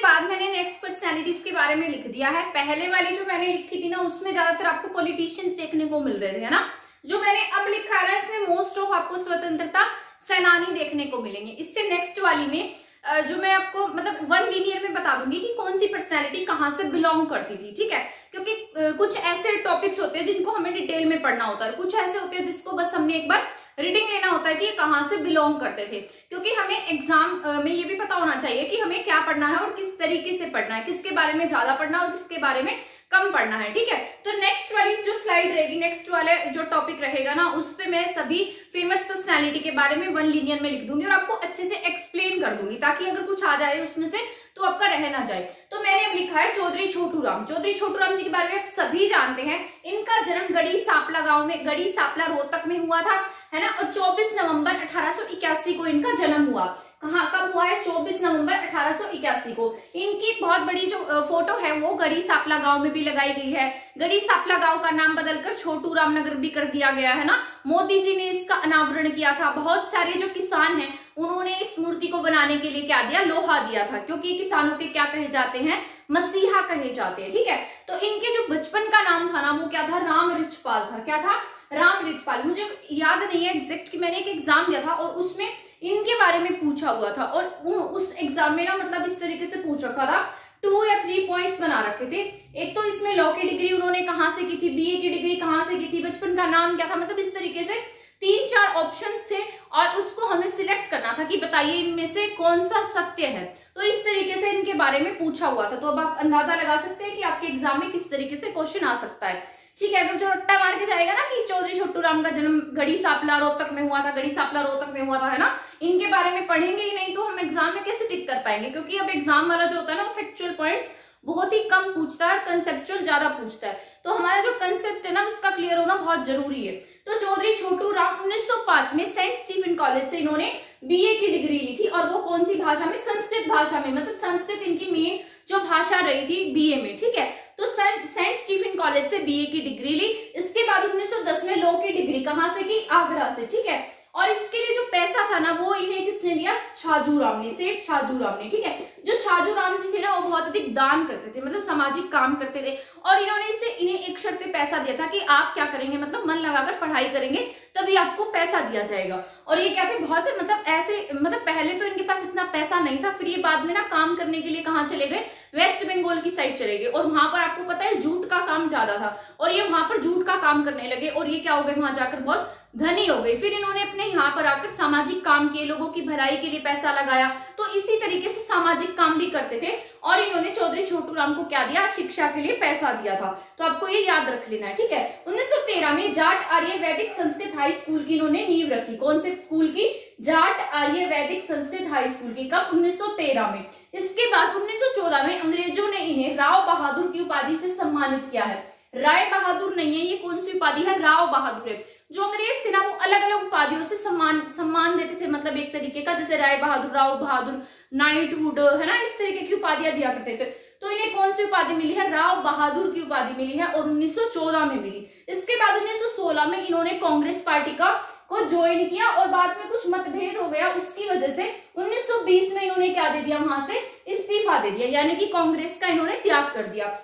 बाद मैंने next personalities के बारे में लिख दिया है। पहले वाली जो मैंने लिखी थी ना, उसमें ज्यादातर आपको पॉलिटिशियंस देखने को मिल रहे थे, है ना। जो मैंने अब लिखा है ना, इसमें मोस्ट ऑफ आपको स्वतंत्रता सेनानी देखने को मिलेंगे। इससे नेक्स्ट वाली में जो मैं आपको मतलब वन लीनियर में बता दूंगी कि कौन सी पर्सनैलिटी कहाँ से बिलोंग करती थी, ठीक है। क्योंकि कुछ ऐसे टॉपिक्स होते हैं जिनको हमें डिटेल में पढ़ना होता है, कुछ ऐसे होते हैं जिसको बस हमने एक बार रीडिंग लेना होता है कि ये कहाँ से बिलोंग करते थे। क्योंकि हमें एग्जाम में ये भी पता होना चाहिए कि हमें क्या पढ़ना है और किस तरीके से पढ़ना है, किसके बारे में ज्यादा पढ़ना है और किसके बारे में कम पढ़ना है, ठीक है। तो नेक्स्ट वाली जो स्लाइड रहेगी, नेक्स्ट वाले जो टॉपिक रहेगा ना, उस पे मैं सभी फेमस पर्सनैलिटी के बारे में वन लीनियर में लिख दूंगी और आपको अच्छे से एक्सप्लेन कर दूंगी, ताकि अगर कुछ आ जाए उसमें से तो आपका रह ना जाए। तो मैंने अब लिखा है चौधरी छोटू राम। चौधरी छोटू राम जी के बारे में आप सभी जानते हैं। इनका जन्म गढ़ी सांपला गांव में, गढ़ी सांपला रोहतक में हुआ था, है ना। और 24 नवंबर 1881 को इनका जन्म हुआ। कहाँ कब हुआ है? 24 नवंबर 1881 को। इनकी बहुत बड़ी जो फोटो है वो गढ़ी सांपला गांव में भी लगाई गई है। गढ़ी सांपला गांव का नाम बदलकर छोटू राम नगर भी कर दिया गया है ना। मोदी जी ने इसका अनावरण किया था। बहुत सारे जो किसान हैं उन्होंने इस मूर्ति को बनाने के लिए क्या दिया? लोहा दिया था, क्योंकि किसानों के क्या कहे जाते हैं? मसीहा कहे जाते हैं, ठीक है। तो इनके जो बचपन का नाम था ना, वो क्या था? राम रिचपाल था। क्या था? राम रिचपाल। मुझे याद नहीं है एग्जैक्ट कि मैंने एक एग्जाम दिया था और उसमें इनके बारे में पूछा हुआ था, और उस एग्जाम में ना मतलब इस तरीके से पूछ रखा था, 2 या 3 पॉइंट्स बना रखे थे। एक तो इसमें लॉ की डिग्री उन्होंने कहाँ से की थी, बीए की डिग्री कहाँ से की थी, बचपन का नाम क्या था, मतलब इस तरीके से 3-4 ऑप्शंस थे और उसको हमें सिलेक्ट करना था कि बताइए इनमें से कौन सा सत्य है। तो इस तरीके से इनके बारे में पूछा हुआ था। तो अब आप अंदाजा लगा सकते हैं कि आपके एग्जाम में किस तरीके से क्वेश्चन आ सकता है, ठीक है। अगर जो रट्टा मार के जाएगा ना कि चौधरी छोटू राम का जन्म गढ़ी सांपला रोहतक में हुआ था, गढ़ी सांपला रोहतक में हुआ था, है ना, इनके बारे में पढ़ेंगे ही नहीं तो हम एग्जाम में कैसे टिक कर पाएंगे। क्योंकि अब एग्जाम वाला जो होता है ना, वो फैक्चुअल पॉइंट्स बहुत ही कम पूछता है, कंसेप्चुअल ज्यादा पूछता है। तो हमारा जो कंसेप्ट है ना, उसका क्लियर होना बहुत जरूरी है। तो चौधरी छोटू राम 1905 में सेंट स्टीफन कॉलेज से इन्होंने बीए की डिग्री ली थी, और वो कौन सी भाषा में? संस्कृत भाषा में। मतलब संस्कृत इनकी मेन जो भाषा रही थी बीए में, ठीक है। तो सेंट स्टीफन कॉलेज से बीए की डिग्री ली। इसके बाद 1910 में लॉ की डिग्री कहां से की? आगरा से, ठीक है। और इसके लिए जो पैसा था ना, वो इन्हें किसने दिया? छाजू राम ने, सेठ छाजू राम ने, ठीक है। जो छाजू राम जी थे ना, वो बहुत अधिक दान करते थे, मतलब सामाजिक काम करते थे, और इन्होंने इससे इन्हें एक शर्त पे पैसा दिया था कि आप क्या करेंगे, मतलब मन लगाकर पढ़ाई करेंगे तभी आपको पैसा दिया जाएगा। और ये क्या थे? बहुत मतलब ऐसे, मतलब पहले तो इनके पास इतना पैसा नहीं था, फिर ये बाद में ना काम करने के लिए कहाँ चले गए? वेस्ट बंगाल की साइड चले गए, और वहां पर आपको पता है जूट का काम ज्यादा था, और ये वहां पर जूट का काम करने लगे, और ये क्या हो गए? वहां जाकर बहुत धनी हो गई। फिर इन्होंने अपने यहाँ पर आकर सामाजिक काम किए, लोगों की भलाई के लिए पैसा लगाया। तो इसी तरीके से सामाजिक काम भी करते थे, और इन्होंने चौधरी छोटू राम को क्या दिया? शिक्षा के लिए पैसा दिया था। तो आपको ये याद रख लेना है, ठीक है। 1913 में जाट आर्य वैदिक संस्कृत हाई स्कूल की इन्होंने नींव रखी। कौन से स्कूल की? जाट आर्य वैदिक संस्कृत हाई स्कूल की। कब? 1913 में। इसके बाद 1914 में अंग्रेजों ने इन्हें राव बहादुर की उपाधि से सम्मानित किया है। राय बहादुर नहीं है, ये कौन सी उपाधि है? राव बहादुर है। जो अंग्रेज थे ना, वो अलग अलग उपाधियों से सम्मान देते थे, मतलब एक तरीके का, जैसे राय बहादुर, राव बहादुर, नाइटहुड, है ना, इस तरीके की उपाधियां दिया करते थे। तो इन्हें कौन सी उपाधि मिली है? राव बहादुर की उपाधि मिली है, और 1914 में मिली। इसके बाद 1916 में इन्होंने कांग्रेस पार्टी को ज्वाइन किया, और बाद में कुछ मतभेद हो गया, उसकी वजह से 1920 में इन्होंने क्या दे दिया? वहां से इस्तीफा दे दिया, यानी कि कांग्रेस का इन्होंने त्याग कर दिया।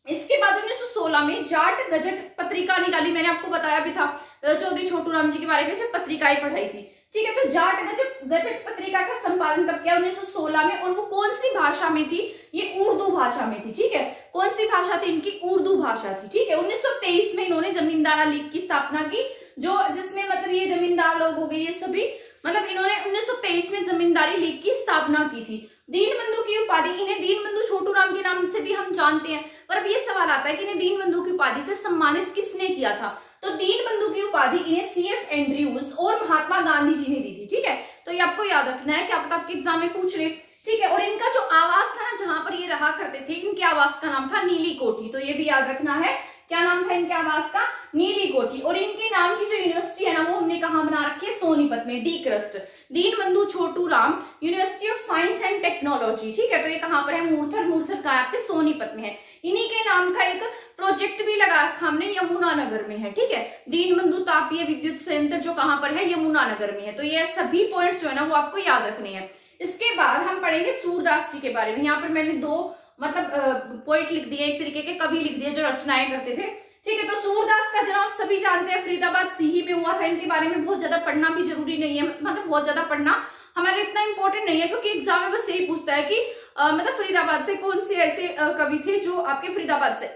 इसके बाद 1916 में जाट गजट पत्रिका निकाली। मैंने आपको बताया भी था चौधरी छोटू राम जी के बारे में जब पत्रिकाएं पढ़ाई थी, ठीक है। तो जाट गजट पत्रिका का संपादन कब किया? 1916 में। और वो कौन सी भाषा में थी? ये उर्दू भाषा में थी, ठीक है। कौन सी भाषा थी इनकी? उर्दू भाषा थी, ठीक है। 1923 में इन्होंने जमींदारा लीग की स्थापना की, जो जिसमें मतलब ये जमींदार लोग हो गए, ये सभी, मतलब इन्होंने 1923 में जमींदारी लीग की स्थापना की थी। दीनबंधु की उपाधि, इन्हें दीनबंधु छोटू राम के नाम से भी हम जानते हैं, पर अब ये सवाल आता है कि इन्हें दीनबंधु की उपाधि से सम्मानित किसने किया था? तो दीनबंधु की उपाधि इन्हें सीएफ एंड्रयूज और महात्मा गांधी जी ने दी थी, ठीक है। तो ये आपको याद रखना है, क्या पता आपके एग्जाम में पूछ रहे, ठीक है। और इनका जो आवास था ना, जहां पर ये रहा करते थे, इनके आवास का नाम था नीली कोठी। तो ये भी याद रखना है, क्या नाम था इनके आवास का? नीली कोठी। और इनके नाम की जो यूनिवर्सिटी है ना, वो हमने कहाँ बना रखी है? सोनीपत में, DCRUST, Deenbandhu Chhotu Ram university of science and technology, ठीक है। तो ये कहाँ पर है? मूर्थर का यहाँ पे सोनीपत में है। इन्हीं के नाम का एक प्रोजेक्ट भी लगा रखा हमने, यमुनानगर में है, ठीक है। दीनबंधु तापीय विद्युत संयंत्र जो कहाँ पर है? यमुनानगर में है। तो ये सभी पॉइंट्स जो है ना, वो आपको याद रखने हैं। इसके बाद हम पढ़ेंगे सूरदास जी के बारे में। यहाँ पर मैंने दो मतलब पोइट लिख दिए, एक तरीके के कवि लिख दिए जो रचनाएं करते थे। ठीक है, तो सूरदास का जन्म आप सभी जानते हैं फरीदाबाद सीही में हुआ था। इनके बारे में बहुत ज्यादा पढ़ना भी जरूरी नहीं है, मतलब बहुत ज्यादा पढ़ना हमारे लिए इतना इंपॉर्टेंट नहीं है, क्योंकि एग्जाम में बस यही पूछता है कि मतलब फरीदाबाद से कौन से ऐसे कवि थे जो आपके फरीदाबाद से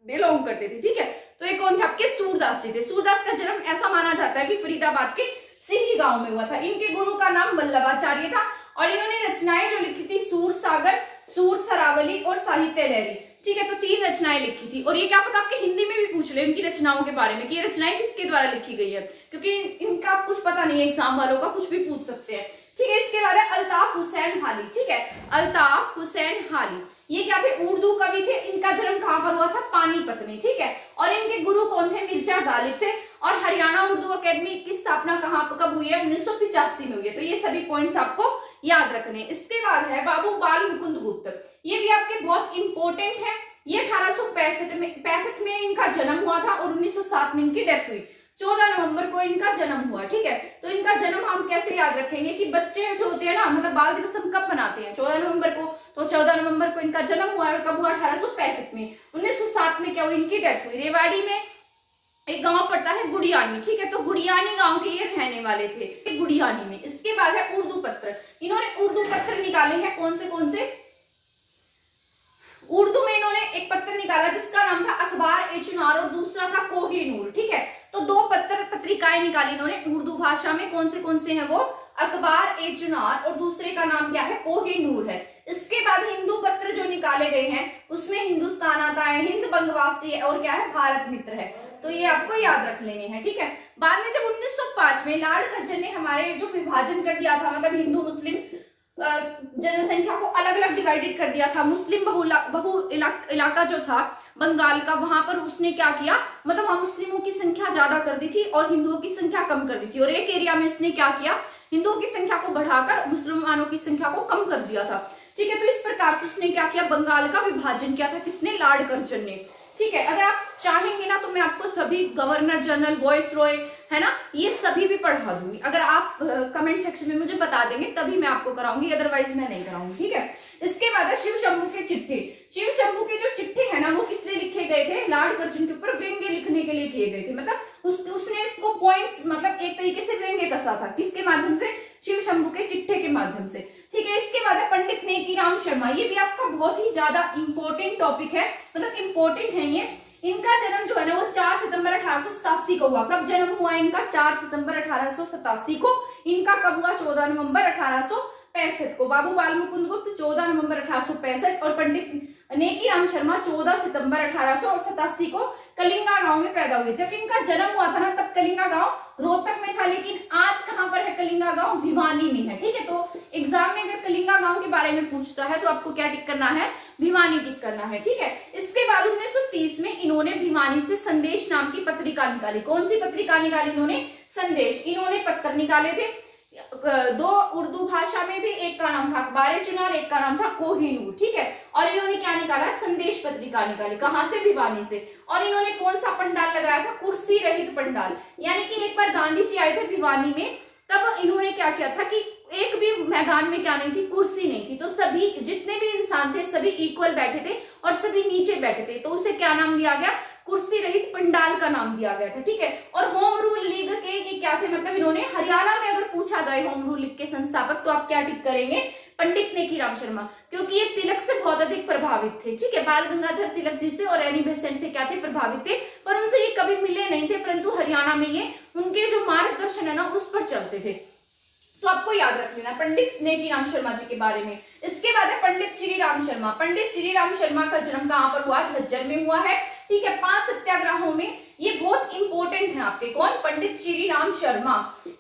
बिलोंग करते थे। ठीक है, तो ये कौन थे आपके सूरदास जी थे। सूरदास का जन्म ऐसा माना जाता है कि फरीदाबाद के सीही गांव में हुआ था। इनके गुरु का नाम वल्लभाचार्य था और इन्होंने रचनाएं जो लिखी थी सूर सागर, सूर सरावली और साहित्य लहरी। ठीक है, तो 3 रचनाएं लिखी थी। और ये क्या पता आपके हिंदी में भी पूछ ले इनकी रचनाओं के बारे में कि ये रचनाएं किसके द्वारा लिखी गई है, क्योंकि इनका कुछ पता नहीं है, एग्जाम वालों का कुछ भी पूछ सकते हैं। ठीक है, इसके बाद है अल्ताफ हुसैन हाली। ठीक है, अल्ताफ हुसैन हाली ये क्या थे, उर्दू कवि थे। इनका जन्म कहां पर हुआ था, पानीपत में। ठीक है, और इनके गुरु कौन थे, मिर्जा गालिब थे। और हरियाणा उर्दू अकेडमी की स्थापना कब हुई है, 1985 में हुई है। तो ये सभी पॉइंट्स आपको याद रखने। इसके बाद है बाबू बाल मुकुंद गुप्त, ये भी आपके बहुत इंपॉर्टेंट है। ये 1865 में इनका जन्म हुआ था और 1907 में इनकी डेथ हुई। 14 नवंबर को इनका जन्म हुआ। ठीक है, तो इनका जन्म हम कैसे याद रखेंगे कि बच्चे जो होते हैं ना, मतलब बाल दिवस हम कब मनाते हैं, 14 नवंबर को। तो 14 नवंबर को इनका जन्म हुआ और कब हुआ, 1865 में। 1907 में क्या हुई, इनकी डेथ हुई। रेवाड़ी में एक गांव पड़ता है गुड़ियानी। ठीक है, तो गुड़ियानी गांव के ये रहने वाले थे, गुड़ियानी में। इसके बाद है उर्दू पत्र। इन्होंने उर्दू पत्र निकाले हैं, कौन से उर्दू में इन्होंने एक पत्र निकाला जिसका नाम था अखबार-ए-चुनार और दूसरा था कोहिनूर। ठीक है, तो 2 पत्रिकाएं निकाली इन्होंने उर्दू भाषा में। कौन से हैं वो, अखबार-ए-चुनार और दूसरे का नाम क्या है, कोहिनूर है। इसके बाद हिंदू पत्र जो निकाले गए हैं उसमें हिंदुस्तान आता है, हिंद बंगवासी है और क्या है, भारत मित्र है। तो ये आपको याद रख लेने हैं। ठीक है, बाद में जब 1905 में लॉर्ड खज्जर ने हमारे जो विभाजन कर दिया था, मतलब हिंदू मुस्लिम जनसंख्या को अलग अलग डिवाइडेड कर दिया था, मुस्लिम बहु इलाका जो था बंगाल का, वहां पर उसने क्या किया, मतलब वहां मुस्लिमों की संख्या ज्यादा कर दी थी और हिंदुओं की संख्या कम कर दी थी। और एक एरिया में इसने क्या किया, हिंदुओं की संख्या को बढ़ाकर मुसलमानों की संख्या को कम कर दिया था। ठीक है, तो इस प्रकार से उसने क्या किया, बंगाल का विभाजन किया था, किसने, लॉर्ड कर्जन ने। ठीक है, अगर आप चाहेंगे ना तो मैं आपको सभी गवर्नर जनरल, वॉइस रॉय है ना, ये सभी भी पढ़ा दूंगी। अगर आप कमेंट सेक्शन में मुझे बता देंगे तभी मैं आपको कराऊंगी, अदरवाइज मैं नहीं कराऊंगी। ठीक है, इसके बाद है शिव शंभू के चिट्ठे। शिव शंभू के जो चिट्ठे है ना वो किसने लिखे गए थे, लॉर्ड कर्जन के ऊपर व्यंग्य लिखने के लिए किए गए थे। मतलब उसने इसको पॉइंट्स, मतलब एक तरीके से व्यंग्य कसा था, किसके माध्यम से, शिव शंभू के चिट्ठे के माध्यम से। ठीक है, इसके बाद है पंडित नेकीराम शर्मा। ये भी आपका बहुत ही ज्यादा इंपॉर्टेंट टॉपिक है, मतलब इंपॉर्टेंट है ये। इनका जन्म जो है ना वो 4 सितंबर 1887 को हुआ। कब जन्म हुआ इनका, 4 सितंबर 1887 को। इनका कब हुआ, 14 नवंबर 1865 को। बाबू बाल मुकुंद गुप्त 14 नवंबर 1865 और पंडित नेकीराम शर्मा 14 सितंबर 1887 को कलिंगा गांव में पैदा हुए। जब इनका जन्म हुआ था ना तब कलिंगा गांव रोहतक में था, लेकिन आज कहां पर है कलिंगा गांव, भिवानी में है। ठीक है, तो एग्जाम में अगर कलिंगा गांव के बारे में पूछता है तो आपको क्या टिक करना है, भिवानी टिक करना है। ठीक है, इसके बाद 1930 में इन्होंने भिवानी से संदेश नाम की पत्रिका निकाली। कौन सी पत्रिका निकाली इन्होंने, संदेश। इन्होंने पत्र निकाले थे, 2 उर्दू भाषा में थे, एक का नाम था अखबार-ए-चुनार, एक का नाम था कोहिनूर। ठीक है, और इन्होंने क्या निकाला, संदेश पत्रिका निकाली। कहां से, भिवानी से। और इन्होंने कौन सा पंडाल लगाया था, कुर्सी रहित पंडाल। यानी कि एक बार गांधी जी आए थे भिवानी में, तब इन्होंने क्या किया था कि एक भी मैदान में क्या नहीं थी, कुर्सी नहीं थी। तो सभी जितने भी इंसान थे सभी इक्वल बैठे थे और सभी नीचे बैठे थे, तो उसे क्या नाम दिया गया, कुर्सी रहित पंडाल का नाम दिया गया था। ठीक है, और होम रूल लीग के ये क्या थे, मतलब इन्होंने हरियाणा में अगर पूछा जाए होम रूल लीग के संस्थापक तो आप क्या टिक करेंगे, पंडित नेकीराम शर्मा, क्योंकि ये तिलक से बहुत अधिक प्रभावित थे। ठीक है, बाल गंगाधर तिलक जी से और एनी बेसेंट से क्या थे, प्रभावित थे, पर उनसे ये कभी मिले नहीं थे, परंतु हरियाणा में ये उनके जो मार्गदर्शन है ना उस पर चलते थे। तो आपको याद रख लेना पंडित नेकीराम शर्मा जी के बारे में। इसके बाद है पंडित श्री राम शर्मा। पंडित श्री राम शर्मा का जन्म कहां पर हुआ, झज्जर में हुआ है। ठीक है, 5 सत्याग्रहों में ये बहुत इंपॉर्टेंट है आपके, कौन, पंडित श्री राम शर्मा।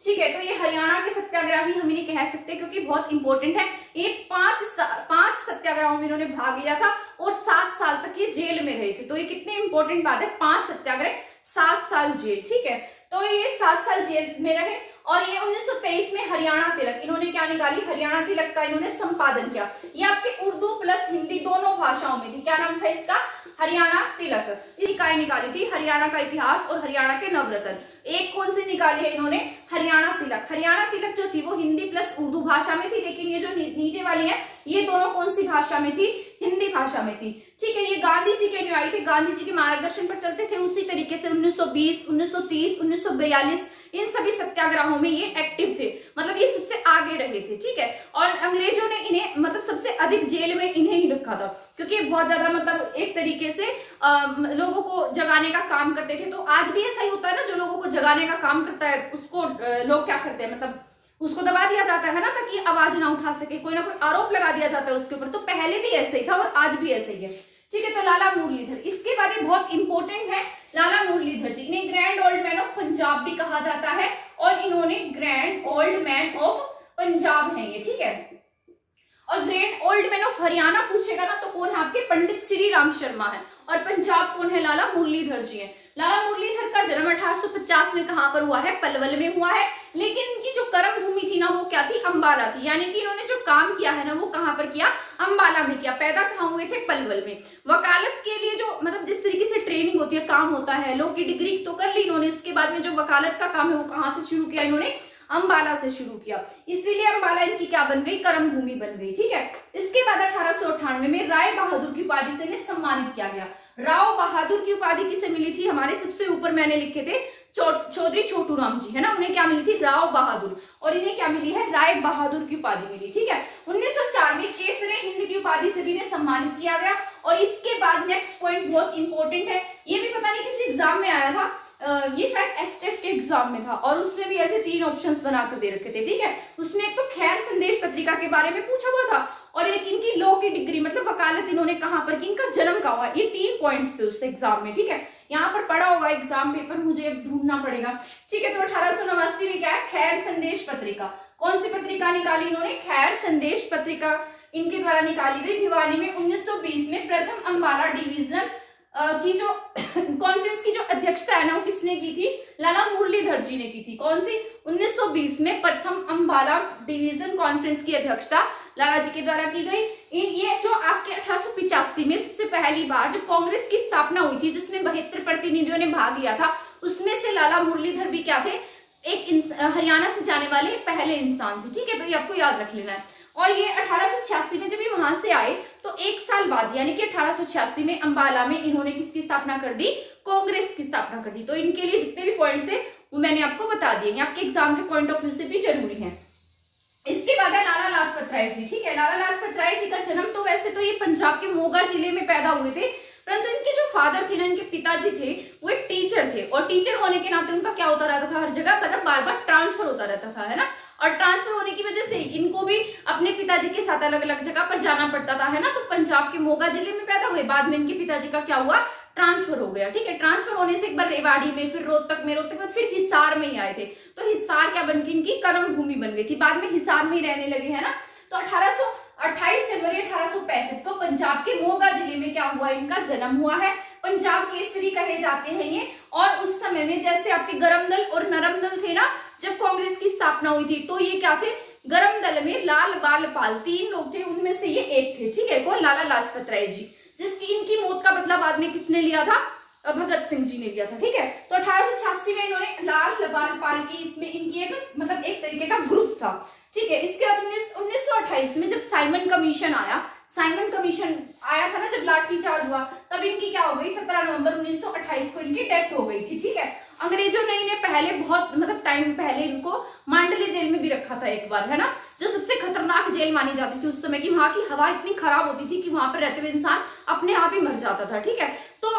ठीक है, तो ये हरियाणा के सत्याग्रही हम इन्हें कह सकते हैं क्योंकि बहुत इंपॉर्टेंट है। ये 5 सत्याग्रहों में इन्होंने भाग लिया था और 7 साल तक ये जेल में रहे थे। तो ये कितने इंपॉर्टेंट बात है, 5 सत्याग्रह 7 साल जेल। ठीक है, तो ये 7 साल जेल में रहे और ये 1923 में हरियाणा तिलक इन्होंने क्या निकाली, हरियाणा तिलक का इन्होंने संपादन किया। ये आपके उर्दू प्लस हिंदी दोनों भाषाओं में थी। क्या नाम था इसका, हरियाणा तिलक इकाई निकाली थी, हरियाणा का इतिहास और हरियाणा के नवरत्न। एक कौन सी निकाली है इन्होंने, हरियाणा तिलक। हरियाणा तिलक जो थी वो हिंदी प्लस उर्दू भाषा में थी, लेकिन ये जो नीचे वाली है ये दोनों कौन सी भाषा में थी, हिंदी भाषा में थी। ठीक है, ये गांधी जी के अनुयायी थे, गांधी जी के मार्गदर्शन पर चलते थे। उसी तरीके से 1920, 1930, 1942 इन सभी सत्याग्रहों में ये एक्टिव थे, मतलब ये सबसे आगे रहे थे। ठीक है, और अंग्रेजों ने इन्हें मतलब सबसे अधिक जेल में इन्हें ही रखा था, क्योंकि बहुत ज्यादा मतलब एक तरीके से लोगों को जगाने का काम करते थे। तो आज भी ऐसा ही होता है ना, जो लोगों को जगाने का काम करता है उसको लोग क्या करते हैं, मतलब उसको दबा दिया जाता है ना, ताकि आवाज ना उठा सके, कोई ना कोई आरोप लगा दिया जाता है उसके ऊपर। तो पहले भी ऐसे ही था और आज भी ऐसे ही है। ठीक है, तो लाला मुरलीधर, इसके बाद ये बहुत इंपॉर्टेंट है, लाला मुरलीधर जी। इन्हें grand old man of Punjab भी कहा जाता है, और इन्होंने grand old man of Punjab है ये। ठीक है, और grand old man of Haryana पूछेगा ना तो कौन है आपके, पंडित श्री राम शर्मा है। और पंजाब कौन है, लाला मुरलीधर जी है। लाला मुरलीधर का जन्म 1850 में कहां पर हुआ है, पलवल में हुआ है। लेकिन इनकी जो कर्म भूमि थी ना वो क्या थी, अंबाला थी। यानी कि इन्होंने जो काम किया है ना वो कहां पर किया, अंबाला में किया। पैदा कहां हुए थे, पलवल में। वकालत के लिए जो मतलब जिस तरीके से ट्रेनिंग होती है, काम होता है, लॉ की डिग्री तो कर ली इन्होंने, उसके बाद में जो वकालत का काम है वो कहां से शुरू किया इन्होंने, अंबाला से शुरू किया। इसीलिए अंबाला इनकी क्या बन गई, कर्म भूमि बन गई। ठीक है, इसके बाद 1898 में राय बहादुर की उपाधि से इन्हें सम्मानित किया गया। राव बहादुर की उपाधि किसे मिली थी, हमारे सबसे ऊपर मैंने लिखे थे चौधरी छोटू राम जी है ना, उन्हें क्या मिली थी, राव बहादुर। और इन्हें क्या मिली है, राय बहादुर की उपाधि मिली। ठीक है, 1904 में केसरे हिंद की उपाधि से भी इन्हें सम्मानित किया गया। और इसके बाद नेक्स्ट पॉइंट बहुत इंपॉर्टेंट है, ये भी पता नहीं किसी एग्जाम में आया था, ये शायद एक्सटेट के एग्जाम में था, और उसमें भी ऐसे 3 ऑप्शंस बनाकर दे रखे थे। ठीक है, उसमें एक तो खैर संदेश पत्रिका के बारे में पूछा हुआ था, और एक इनकी लॉ की डिग्री मतलब वकालत इन्होंने कहां पर की, इनका जन्म कहां हुआ। ये 3 पॉइंट्स थे उस एग्जाम में। ठीक है, यहाँ पर पढ़ा होगा एग्जाम पेपर, मुझे ढूंढना पड़ेगा। ठीक है, तो 1889 में क्या है, खैर संदेश पत्रिका। कौन सी पत्रिका निकाली इन्होंने, खैर संदेश पत्रिका इनके द्वारा निकाली गई। भिवानी में 1920 में प्रथम अंबाला डिवीजन की जो कॉन्फ्रेंस की जो अध्यक्षता है ना वो किसने की थी, लाला मुरलीधर जी ने की थी। कौन सी, 1920 में प्रथम अंबाला डिवीजन कॉन्फ्रेंस की अध्यक्षता लाला जी के द्वारा की गई। ये जो आपके 1885 में सबसे पहली बार जब कांग्रेस की स्थापना हुई थी, जिसमें 72 प्रतिनिधियों ने भाग लिया था, उसमें से लाला मुरलीधर भी क्या थे, एक हरियाणा से जाने वाले पहले इंसान थे। ठीक है, तो ये आपको याद रख लेना है। और ये 1886 में जब ये वहां से आए तो 1 साल बाद यानी कि 1886 में अंबाला में इन्होंने किसकी स्थापना कर दी, कांग्रेस की स्थापना कर दी। तो इनके लिए जितने भी पॉइंट्स है वो मैंने आपको बता दिए, आपके एग्जाम के पॉइंट ऑफ व्यू से भी जरूरी है। इसके बाद है लाला लाजपत राय जी। ठीक है, लाला लाजपत राय जी का जन्म तो वैसे तो ये पंजाब के मोगा जिले में पैदा हुए थे, परंतु इनके जो फादर थे ना, इनके पिताजी थे, वो एक टीचर थे। और टीचर होने के नाते उनका क्या होता रहता था, हर जगह मतलब बार बार ट्रांसफर होता रहता था, है ना। और ट्रांसफर होने की वजह से इनको भी अपने पिताजी के साथ अलग अलग जगह पर जाना पड़ता था, है ना। तो पंजाब के मोगा जिले में पैदा हुए, बाद में इनके पिताजी का क्या हुआ, ट्रांसफर हो गया। ठीक है, ट्रांसफर होने से एक बार रेवाड़ी में, फिर रोहतक में, रोहतक में फिर हिसार में ही आए थे। तो हिसार क्या बन गई, इनकी कर्म भूमि बन गई थी, बाद में हिसार में ही रहने लगे, है ना। तो 28 जनवरी 1865 को पंजाब के मोगा जिले में क्या हुआ, इनका जन्म हुआ है। पंजाब केसरी कहे जाते हैं ये। और उस समय में जैसे आपके गरम दल और नरम दल थे ना, जब कांग्रेस की स्थापना हुई थी, तो ये क्या थे, गरम दल में लाल बाल पाल 3 लोग थे, उनमें से ये एक थे। ठीक है, कौन, लाला लाजपत राय जी, जिसकी इनकी मौत का बदला बाद में किसने लिया था, भगत सिंह जी ने लिया था। ठीक है, तो 1886 में इन्होंने लाल बाल पाल की, इसमें इनकी एक मतलब एक तरीके का ग्रुप था। ठीक है, इसके बाद 1928 में जब साइमन कमीशन आया, साइमन कमीशन आया था ना जब लाठीचार्ज हुआ, तब इनकी क्या हो गई, 17 नवंबर 1928 को इनकी डेथ हो गई थी। ठीक है, अंग्रेजों ने इन्हें पहले बहुत मतलब टाइम पहले इनको मांडले जेल में भी रखा था एक बार, है ना, जो सबसे खतरनाक जेल मानी जाती थी उस समय की। वहां की हवा इतनी खराब होती थी कि वहां पर रहते हुए इंसान अपने आप ही मर जाता था। ठीक है, तो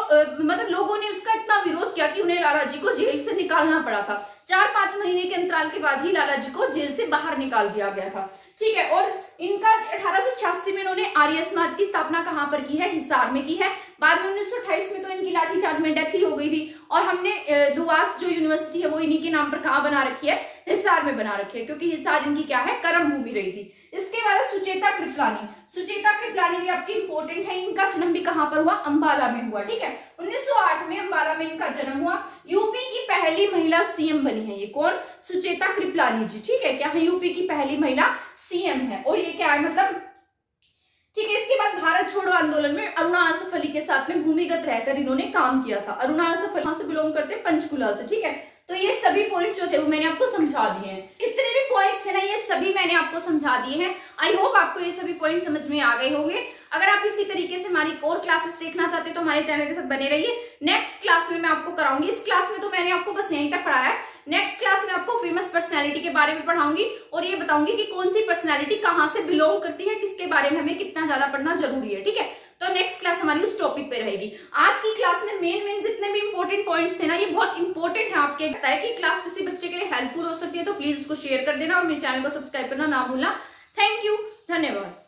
मतलब लोगों ने उसका इतना विरोध किया कि उन्हें लाला जी को जेल से निकालना पड़ा था। 4-5 महीने के अंतराल के बाद ही लाला जी को जेल से बाहर निकाल दिया गया था। ठीक है, और इनका 1886 में इन्होंने आर्य समाज की स्थापना कहां पर की है, हिसार में की है। बाद में 1928 में तो इनकी लाठीचार्ज में डेथ ही हो गई थी। और हमने लुवास जो यूनिवर्सिटी है वो इन्हीं के नाम पर कहां बना रखी है, हिसार में बना रखी है, क्योंकि हिसार इनकी क्या है, कर्म भूमि रही थी। इसके बाद सुचेता कृपलानी। सुचेता कृपलानी भी आपकी इंपॉर्टेंट है, इनका जन्म भी कहां पर हुआ, अंबाला में हुआ। ठीक है, 1908 में अंबाला में इनका जन्म हुआ। यूपी की पहली महिला सीएम बनी है ये, कौन, सुचेता कृपलानी जी। ठीक है, क्या है, यूपी की पहली महिला सीएम है। और ये क्या है मतलब, ठीक है, इसके बाद भारत भारत छोड़ो आंदोलन में अरुणा आसफ अली के साथ में भूमिगत रहकर इन्होंने काम किया था। अरुणा आसफ अली से बिलोंग करते हैं पंचकुला से, ठीक है। तो ये सभी पॉइंट्स जो थे वो मैंने आपको समझा दिए हैं। जितने भी पॉइंट्स थे ना ये सभी मैंने आपको समझा दिए हैं। आई होप आपको ये सभी पॉइंट समझ में आ गए होंगे। अगर आप इसी तरीके से हमारी और क्लासेस देखना चाहते हैं तो हमारे चैनल के साथ बने रहिए। नेक्स्ट क्लास में मैं आपको कराऊंगी, इस क्लास में तो मैंने आपको बस यहीं तक पढ़ाया है। नेक्स्ट क्लास में आपको फेमस पर्सनैलिटी के बारे में पढ़ाऊंगी और ये बताऊंगी कि कौन सी पर्सनैलिटी कहाँ से बिलोंग करती है, किसके बारे में हमें कितना ज्यादा पढ़ना जरूरी है, ठीक है। तो नेक्स्ट क्लास हमारी उस टॉपिक पे रहेगी। आज की क्लास में मेन जितने भी इंपॉर्टेंट पॉइंट्स थे ना ये बहुत इंपॉर्टेंट है आपके। लगता है कि क्लास किसी बच्चे के लिए हेल्पफुल हो सकती है तो प्लीज उसको शेयर कर देना और मेरे चैनल को सब्सक्राइब करना ना भूलना। थैंक यू, धन्यवाद।